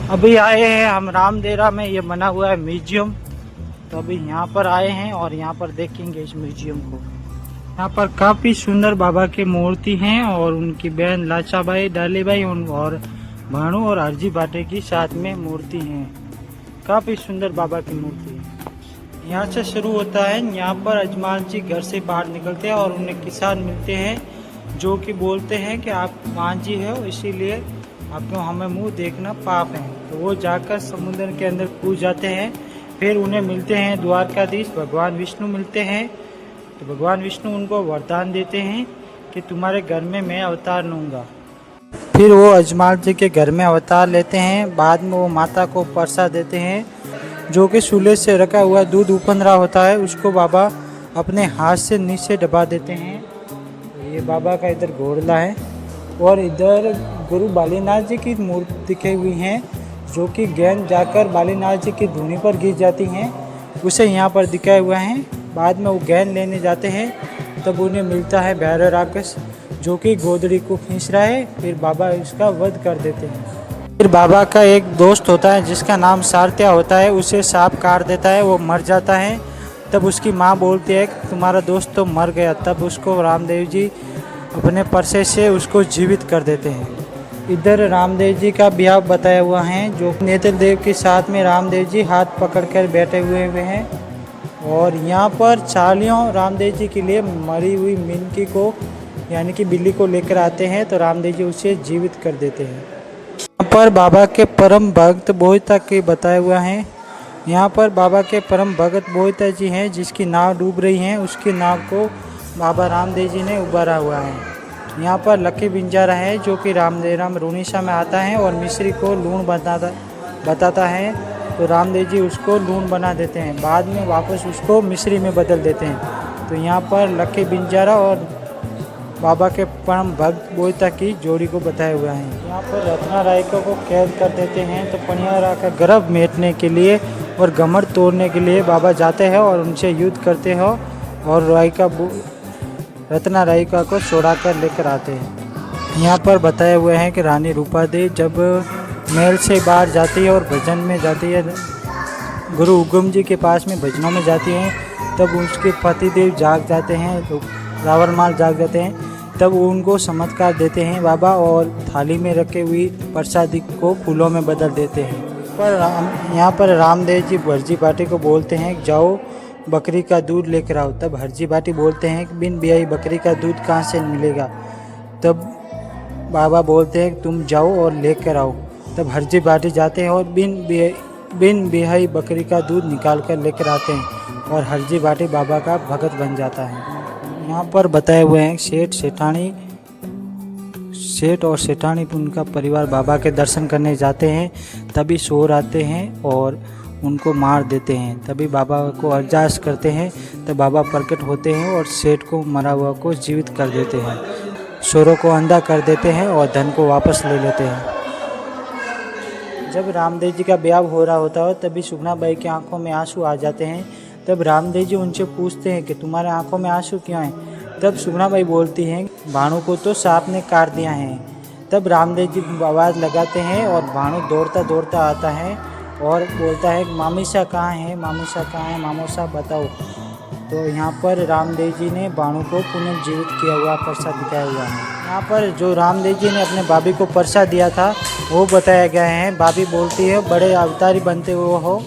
अभी आए हैं हम रामदेरा में, ये बना हुआ है म्यूजियम। तो अभी यहाँ पर आए हैं और यहाँ पर देखेंगे इस म्यूजियम को। यहाँ पर काफी सुंदर बाबा की मूर्ति हैं और उनकी बहन लाचाबाई, डालीबाई और भानु और हरजी बाटे की साथ में मूर्ति है। काफी सुंदर बाबा की मूर्ति है। यहाँ से शुरू होता है। यहाँ पर अजमान जी घर से बाहर निकलते हैं और उन्हें किसान मिलते हैं जो कि बोलते हैं कि आप मां जी हो, इसीलिए आपको हमें मुंह देखना पाप है। तो वो जाकर समुद्र के अंदर कूद जाते हैं। फिर उन्हें मिलते हैं द्वारकाधीश भगवान विष्णु मिलते हैं। तो भगवान विष्णु उनको वरदान देते हैं कि तुम्हारे घर में मैं अवतार लूँगा। फिर वो अजमाल जी के घर में अवतार लेते हैं। बाद में वो माता को परसा देते हैं, जो कि चूल्हे से रखा हुआ दूध उपंद्रा होता है, उसको बाबा अपने हाथ से नीचे दबा देते हैं। तो ये बाबा का इधर घोड़ला है और इधर गुरु बालीनाथ जी की मूर्ति दिखी हुई हैं, जो कि गेंद जाकर बालीनाथ जी की धूनी पर गिर जाती हैं, उसे यहाँ पर दिखाए हुआ है। बाद में वो गेंद लेने जाते हैं, तब उन्हें मिलता है भैरव राक्षस, जो कि गोदड़ी को खींच रहा है। फिर बाबा उसका वध कर देते हैं। फिर बाबा का एक दोस्त होता है जिसका नाम सारत्या होता है, उसे सांप काट देता है, वो मर जाता है। तब उसकी माँ बोलती है कि तुम्हारा दोस्त तो मर गया। तब उसको रामदेव जी अपने परसे से उसको जीवित कर देते हैं। इधर रामदेव जी का ब्याह बताया हुआ है, जो नेत्र देव के साथ में रामदेव जी हाथ पकड़कर बैठे हुए हैं। और यहाँ पर चालियों रामदेव जी के लिए मरी हुई मिनकी को यानी कि बिल्ली को लेकर आते हैं, तो रामदेव जी उसे जीवित कर देते हैं। यहाँ पर बाबा के परम भक्त बोहिता के बताया हुआ है। यहाँ पर बाबा के परम भक्त बोहिता जी हैं, जिसकी नाव डूब रही है, उसकी नाव को बाबा रामदेव जी ने उबारा हुआ है। यहाँ पर लकी बिंजारा है, जो कि रामदेवराम रूनीसा में आता है और मिश्री को लूण बताता है। तो रामदेव जी उसको लूण बना देते हैं, बाद में वापस उसको मिश्री में बदल देते हैं। तो यहाँ पर लकी बिंजारा और बाबा के परम भक्त बोहिता की जोड़ी को बताया हुआ है। यहाँ पर रत्ना रायका को कैद कर देते हैं। तो पनियारा का गर्भ मेटने के लिए और घमंड तोड़ने के लिए बाबा जाते हैं और उनसे युद्ध करते हैं और रत्ना रायका को छोड़ा कर लेकर आते हैं। यहाँ पर बताया हुआ है कि रानी रूपादेवी जब महल से बाहर जाती है और भजन में जाती है, गुरु उगम जी के पास में भजनों में जाती हैं, तब उसके पतिदेव जाग जाते हैं, रावणमाल जाग जाते हैं। तब उनको चमत्कार देते हैं बाबा और थाली में रखे हुई प्रसादी को फूलों में बदल देते हैं। पर यहाँ पर रामदेव जी हरजी बाटी को बोलते हैं जाओ बकरी का दूध लेकर आओ। तब हरजी बाटी बोलते हैं कि बिन ब्याई बकरी का दूध कहाँ से मिलेगा। तब बाबा बोलते हैं तुम जाओ और लेकर आओ। तब हरजी बाटी जाते हैं और बिन ब्याई बकरी का दूध निकाल कर लेकर आते हैं और हरजी बाटी बाबा का भगत बन जाता है। यहाँ पर बताए हुए हैं सेठ और सेठानी उनका परिवार बाबा के दर्शन करने जाते हैं, तभी शोर आते हैं और उनको मार देते हैं। तभी बाबा को अरदास करते हैं, तब बाबा प्रकट होते हैं और सेठ को मरा हुआ को जीवित कर देते हैं, शोरों को अंधा कर देते हैं और धन को वापस ले लेते हैं। जब रामदेव जी का ब्याह हो रहा होता है, तभी सुगनाबाई की आंखों में आंसू आ जाते हैं। तब रामदेव जी उनसे पूछते हैं कि तुम्हारे आंखों में आंसू क्यों हैं। तब सुगनाबाई बोलती हैं भानु को तो सांप ने काट दिया है। तब रामदेव जी आवाज़ लगाते हैं और भानु दौड़ता दौड़ता आता है और बोलता है मामीसा कहाँ है, मामीसा कहाँ है, मामोसा बताओ। तो यहाँ पर रामदेव जी ने भानु को पुनर्जीवित किया हुआ परसा दिखाया हुआ है। यहाँ पर जो रामदेव जी ने अपने भाभी को परसा दिया था वो बताया गया है। भाभी बोलती है बड़े अवतारी बनते हुए हो,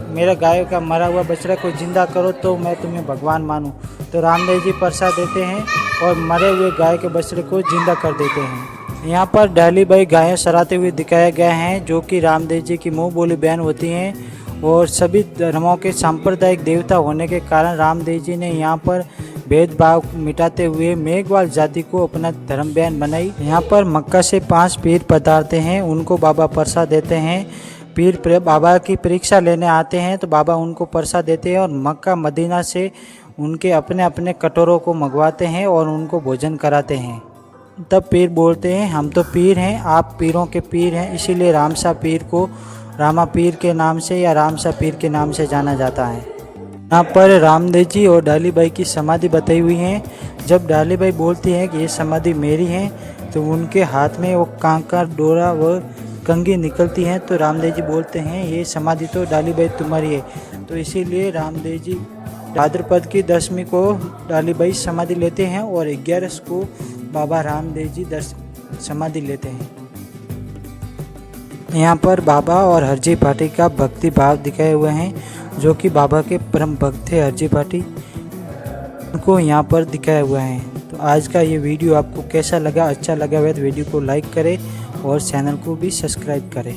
मेरा गाय का मरा हुआ बछड़ा को जिंदा करो तो मैं तुम्हें भगवान मानूं। तो रामदेव जी परसा देते हैं और मरे हुए गाय के बछड़े को जिंदा कर देते हैं। यहाँ पर डालीबाई गायें सराते हुए दिखाया गया है, जो कि रामदेव जी की मुँह बोली बहन होती हैं और सभी धर्मों के सांप्रदायिक देवता होने के कारण रामदेव जी ने यहाँ पर भेदभाव मिटाते हुए मेघवाल जाति को अपना धर्म बहन बनाई। यहाँ पर मक्का से 5 पीर पधारते हैं, उनको बाबा परसा देते हैं। पीर बाबा की परीक्षा लेने आते हैं तो बाबा उनको परसा देते हैं और मक्का मदीना से उनके अपने अपने कटोरों को मंगवाते हैं और उनको भोजन कराते हैं। तब पीर बोलते हैं हम तो पीर हैं, आप पीरों के पीर हैं, इसीलिए रामसा पीर को रामा पीर के नाम से या रामसा पीर के नाम से जाना जाता है। यहाँ पर रामदेव जी और डालीबाई की समाधि बताई हुई है। जब डालीबाई बोलती है कि ये समाधि मेरी है, तो उनके हाथ में वो कांकर डोरा व कंघी निकलती हैं तो रामदेव जी बोलते हैं ये समाधि तो डालीबाई तुम्हारी है। तो इसीलिए रामदेव जी भाद्रपद की 10वीं को डालीबाई समाधि लेते हैं और 11 को बाबा रामदेव जी समाधि लेते हैं। यहाँ पर बाबा और हरजी पाटी का भक्ति भाव दिखाए हुए हैं, जो कि बाबा के परम भक्त थे हरजी पाटी, उनको यहाँ पर दिखाया हुआ है। तो आज का ये वीडियो आपको कैसा लगा? अच्छा लगा हुआ तो वीडियो को लाइक करें और चैनल को भी सब्सक्राइब करें।